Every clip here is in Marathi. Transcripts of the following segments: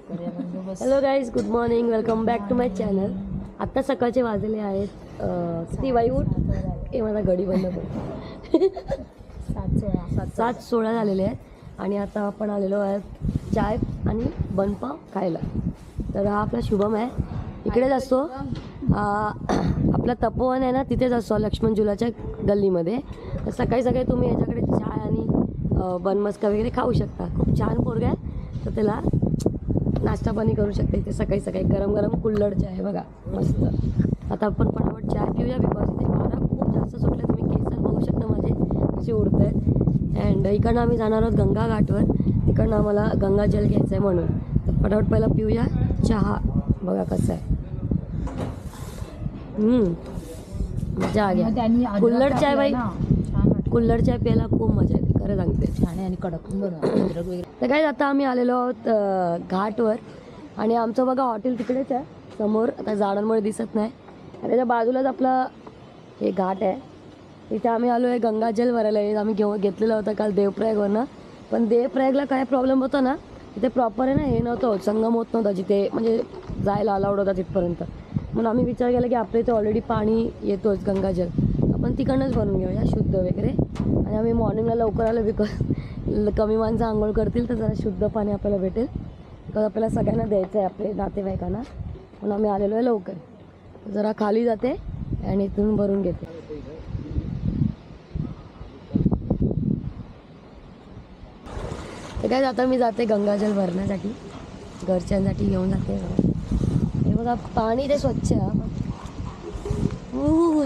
Hello guys, good morning, welcome back to my channel. आत्ता सकाळचे वाजले आहेत किती वाई उठ हे मला घडी बंद पडते 7:16 झालेले आहेत आणि आता आपण आलेलो आहोत चाय आणि बनपाव खायला. तर हा आपला शुभम आहे, इकडेच असतो. आपला तपोवन आहे ना, तिथेच असतो लक्ष्मण झुलाच्या गल्लीमध्ये. तर सकाळी सकाळी तुम्ही याच्याकडे चाय आणि बनमस्का वगैरे खाऊ शकता. खूप छान पोरगा आहे, तर त्याला नाश्ता पाणी करू शकते इथे सकाळी सकाळी. गरम गरम कुल्हड चाय बघा मस्त. आता आपण पटापट चाय पिऊया, बिकॉज इथे वारा खूप जास्त सुटले. तुम्ही केस बघू शकता माझे कसे उडत आहेत. अँड इकडनं आम्ही जाणार आहोत गंगा घाटवर. तिकडनं आम्हाला गंगाजल घ्यायचं आहे म्हणून. तर पटापट पहिला पिऊया चहा. बघा कसं आहे, मजा आ गया. कुल्हड चाय बाई, कुल्हड चाय प्यायला खूप मजा येते, खरं सांगते. छान आणि कडक वगैरे. तर काय, आता आम्ही आलेलो आहोत घाटवर आणि आमचं बघा हॉटेल तिकडेच आहे समोर. आता झाडांमुळे दिसत नाही. आणि त्याच्या बाजूलाच आपला हे घाट आहे. इथे आम्ही आलो आहे गंगाजल भरायला. आम्ही घेतलेलं होतं काल देवप्रयागवरनं. पण देवप्रयागला काय प्रॉब्लेम होता ना, तिथे प्रॉपर आहे ना हे नव्हतं होत, संगम होत नव्हता जिथे, म्हणजे जायला अलाउड होता तिथपर्यंत. म्हणून आम्ही विचार केला की आपल्या इथे ऑलरेडी पाणी येतोच गंगाजल, आपण तिकडनंच भरून घेऊया शुद्ध वगैरे. आणि आम्ही मॉर्निंगला लवकर आलो, बिकॉज कमी माणसं आंघोळ करतील तर जरा शुद्ध पाणी आपल्याला भेटेल. बिकॉज आपल्याला सगळ्यांना द्यायचं आहे आपले नातेवाईकांना. म्हणून आम्ही आलेलो आहे लवकर. जरा खाली जाते आणि इथून भरून घेते. तर काय, आता मी जाते गंगाजल भरण्यासाठी, घरच्यांसाठी घेऊन जाते. हे बघा पाणी ते स्वच्छ आहे,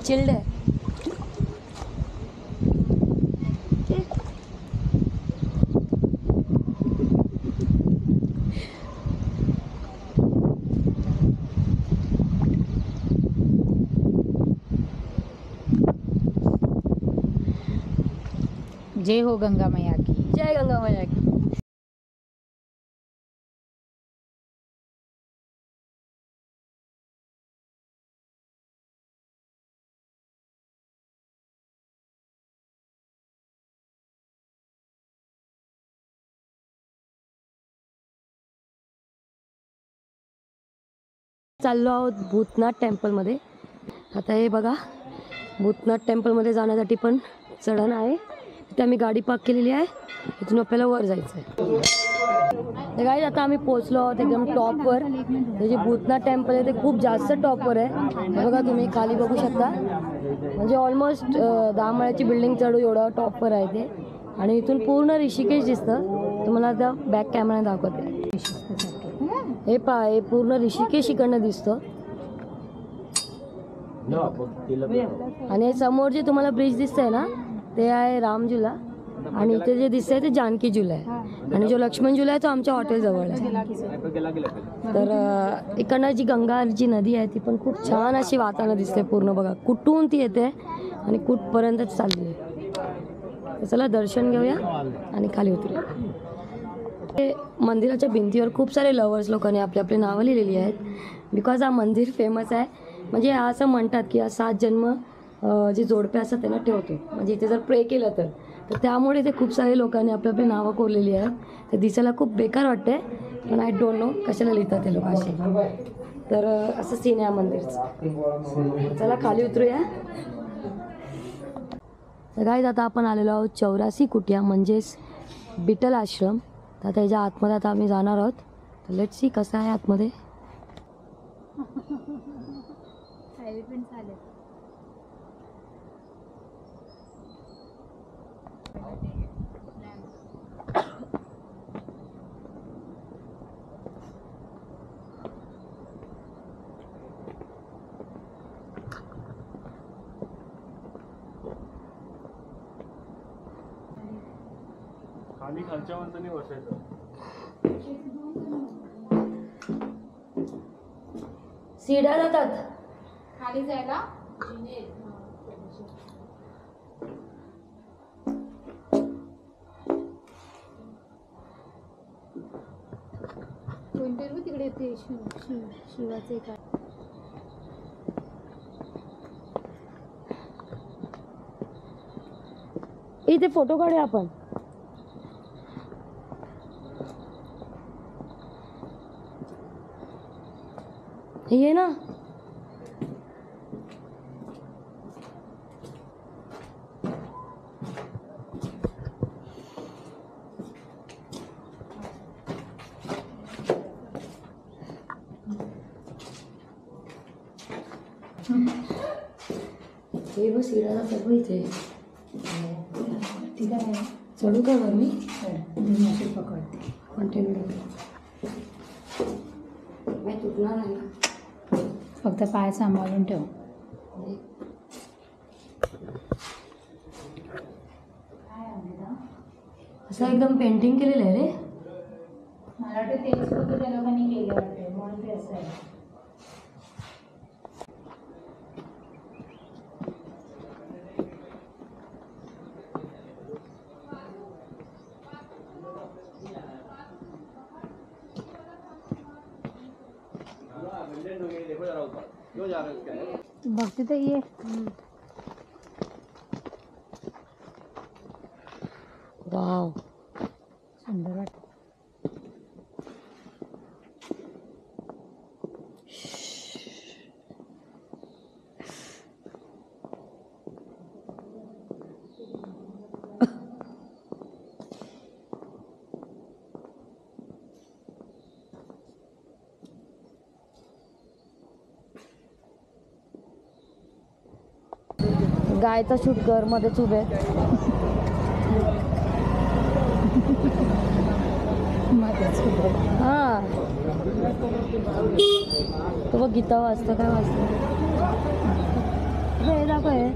चिल्ड आहे. जय हो गंगा मैया की. जय गंगा मैया की. चाललो आहोत भूतनाथ टेम्पलमध्ये. आता हे बघा, भूतनाथ टेम्पलमध्ये जाण्यासाठी पण चढण आहे. तिथे आम्ही गाडी पार्क केलेली आहे. इथून आपल्याला वर जायचं आहे. तर गाईज, आता आम्ही पोहोचलो आहोत एकदम टॉपवर. हे जे भूतनाथ टेम्पल आहे ते खूप जास्त टॉपवर आहे. बघा तुम्ही खाली बघू शकता, म्हणजे ऑलमोस्ट 10 माळ्याची बिल्डिंग चढू एवढं टॉपवर आहे ते. आणि इथून पूर्ण ऋषिकेश दिसतं. तुम्हाला आता बॅक कॅमेरा दाखवते. हे हे पूर्ण ऋषिकेश इकडनं दिसतं. आणि समोर जे तुम्हाला ब्रिज दिसतंय ना, ते आहे राम झुला. आणि इथे जे दिसतंय ते जानकी झुला आहे. आणि जो लक्ष्मण झुला आहे तो आमच्या हॉटेल जवळ आहे. तर इकडनं जी गंगाची नदी आहे ती पण खूप छान अशी वाहताना दिसते पूर्ण. बघा कुठून ती येते आणि कुठपर्यंत चालली आहे. तर चला दर्शन घेऊया आणि खाली उतरूया. मंदिराच्या भिंतीवर खूप सारे लवर्स लोकांनी आपली आपली नावं लिहिलेली आहेत. बिकॉज हा मंदिर फेमस आहे. म्हणजे असं म्हणतात की 7 जन्म जे जोडपे असतात त्यांना ठेवतो, म्हणजे इथे जर प्रे केलं तर त्यामुळे ते खूप सारे लोकांनी आपली आपली नावं कोरलेली आहेत. ते दिसायला खूप बेकार वाटते, पण आय डोंट नो कशाला लिहितात ते लोक असे. तर असं सीन आहे मंदिरचं. चला खाली उतरूया. तर गाईज, आता आपण आलेलो आहोत 84 कुटिया म्हणजेच बिटल आश्रम. तर त्याच्या आतमध्ये आता आम्ही जाणार आहोत. तर लेट्स सी कसं आहे आतमध्ये. खाली खालच्या माणसाने बसायचं. सीड्या जातात खाली जायला. कोणतरी तिकडे ते शिवाचे काय. इथे फोटो काढूया आपण. ये ना. हे बस शिराला सर्व इथे. ठीक आहे चढू का वर मी? अशी पकडते. कंटिन्यू मी तुटणार नाही ना. फक्त पाय सांभाळून ठेव. असं एकदम पेंटिंग केलेलं आहे रे. मला वाटतं तेच होतं त्या लोकांनी केलं वाटतं म्हणून ते असं आहे. बघते तर ये. वाव, सुंदर वाटत. गायचा शूट कर मध्येच उभे. हा तो बघ गीता वाचतं काय वाचतं. हे दाखव हे.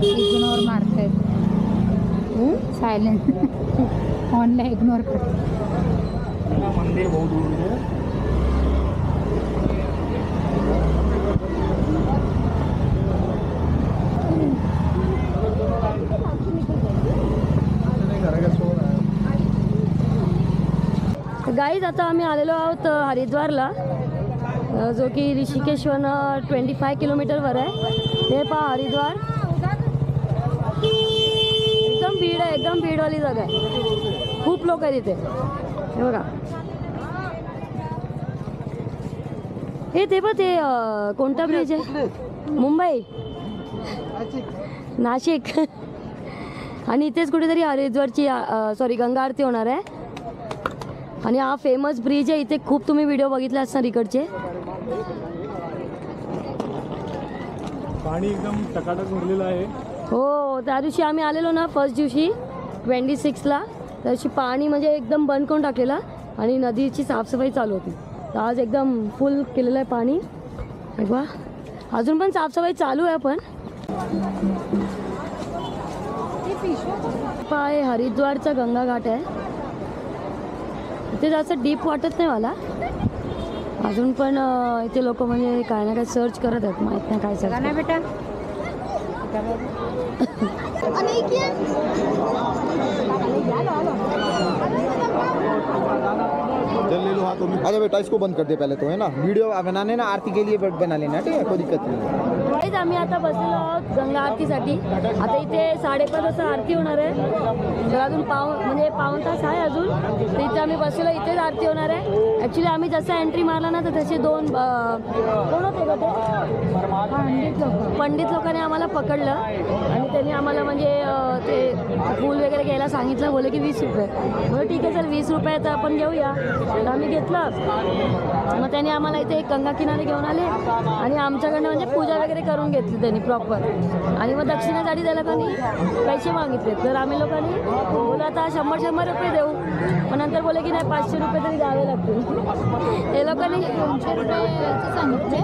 इग्नोर मारतायत. सायलेंट ऑनला इग्नोर करते. मंदिर बहुत दूर है. गाईज आता आम्ही आलेलो आहोत हरिद्वारला, जो की ऋषिकेशवरून 25 किलोमीटरवर आहे. हे पहा हरिद्वार. एकदम भीड आहे, एकदम भीडवाली जागा आहे. खूप लोक आहेत इथे. हे बघा हे ते बघ ते कोणता ब्रिज आहे? मुंबई नाशिक. आणि इथेच कुठेतरी हरिद्वारची सॉरी गंगा आरती होणार आहे. आणि हा फेमस ब्रिज आहे. इथे खूप तुम्ही व्हिडिओ बघितले असणार इकडचे. पाणी एकदम टकाटक भरलेलं आहे. हो, त्या दिवशी आम्ही आलेलो ना फर्स्ट दिवशी 26ला, त्या दिवशी पाणी म्हणजे एकदम बंद करून टाकलेला आणि नदीची साफसफाई चालू होती. तर आज एकदम फुल केलेलं आहे पाणी. बघा अजून पण साफसफाई चालू आहे. पण पाय हरिद्वारचा गंगा घाट आहे. इथे जास्त डीप वाटत नाही मला अजून, पण इथे लोक म्हणजे काय ना काय सर्च करत आहेत. माहित नाही काय सर्च. नाही बेटा चल ले लो हाथ में. अच्छा बेटा इसको बंद कर दे पहले तो, है ना. वीडियो बनाने ना आरती के लिए बना लेना, ठीक है, कोई दिक्कत नहीं. गाईज आम्ही आता बसलेलो आहोत गंगा आरतीसाठी. आता इथे 5:30 वाजता आरती होणार आहे. तर अजून पाऊण तास आहे अजून. तर इथे आम्ही बसलेलो, इथेच आरती होणार आहे. ॲक्च्युली आम्ही जसं एंट्री मारला ना तर तसे दोन कोण होते का ते पंडित लोकांनी आम्हाला पकडलं आणि त्यांनी आम्हाला म्हणजे ते फूल वगैरे घ्यायला सांगितलं. बोले की 20 रुपये. म्हणजे ठीक आहे सर 20 रुपये तर आपण घेऊया. तर आम्ही घेतलं. मग त्यांनी आम्हाला इथे एक गंगा किनारे घेऊन आले आणि आमच्याकडनं म्हणजे पूजा वगैरे करून घेतली त्यांनी प्रॉपर. आणि मग दक्षिणेसाठी त्या लोकांनी पैसे मागितले. तर आम्ही लोकांनी बोला आता 100 रुपये देऊ. पण नंतर बोले की नाही 500 रुपये तरी द्यावे लागतील. हे लोकांनी 200 रुपये सांगितले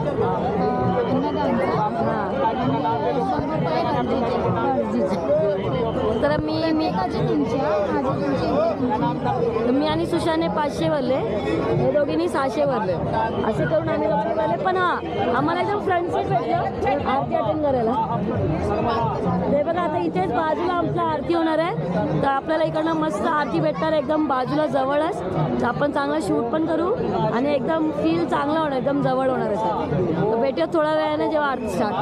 तर मी आणि सुशाने 500 भरले, हे दोघींनी 600 भरले. असे करून आम्ही लोक भरले. पण हा आम्हाला एकदम फ्रंट सीट भेटलं आरती अटेंड करायला. ते बघा आता इथेच बाजूला आमचं आरती होणार आहे. तर आपल्याला इकडनं मस्त आरती भेटणार एकदम बाजूला जवळच. तर आपण चांगला शूट पण करू आणि एकदम फील चांगला होणार, एकदम जवळ होणार आहे. तर भेटू भेटूया थोड्या वेळाने जेव्हा आरती स्टार्ट